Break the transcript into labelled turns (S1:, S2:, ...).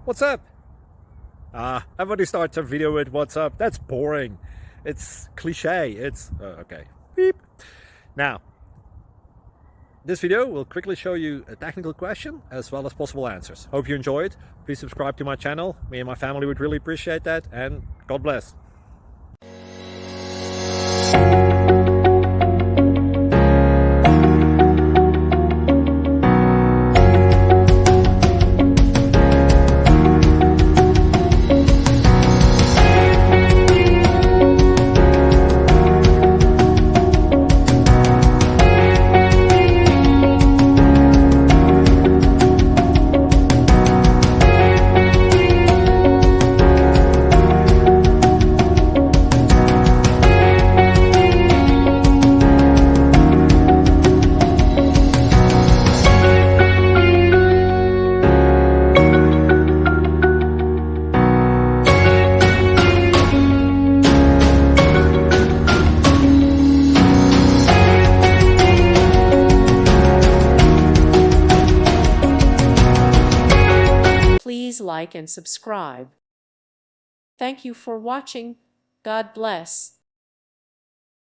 S1: What's up? Everybody starts a video with what's up. That's boring. It's cliche. It's okay. Beep. Now, this video will quickly show you a technical question as well as possible answers. Hope you enjoy it. Please subscribe to my channel. Me and my family would really appreciate that, and God bless.
S2: Please like and subscribe. Thank you for watching. God bless.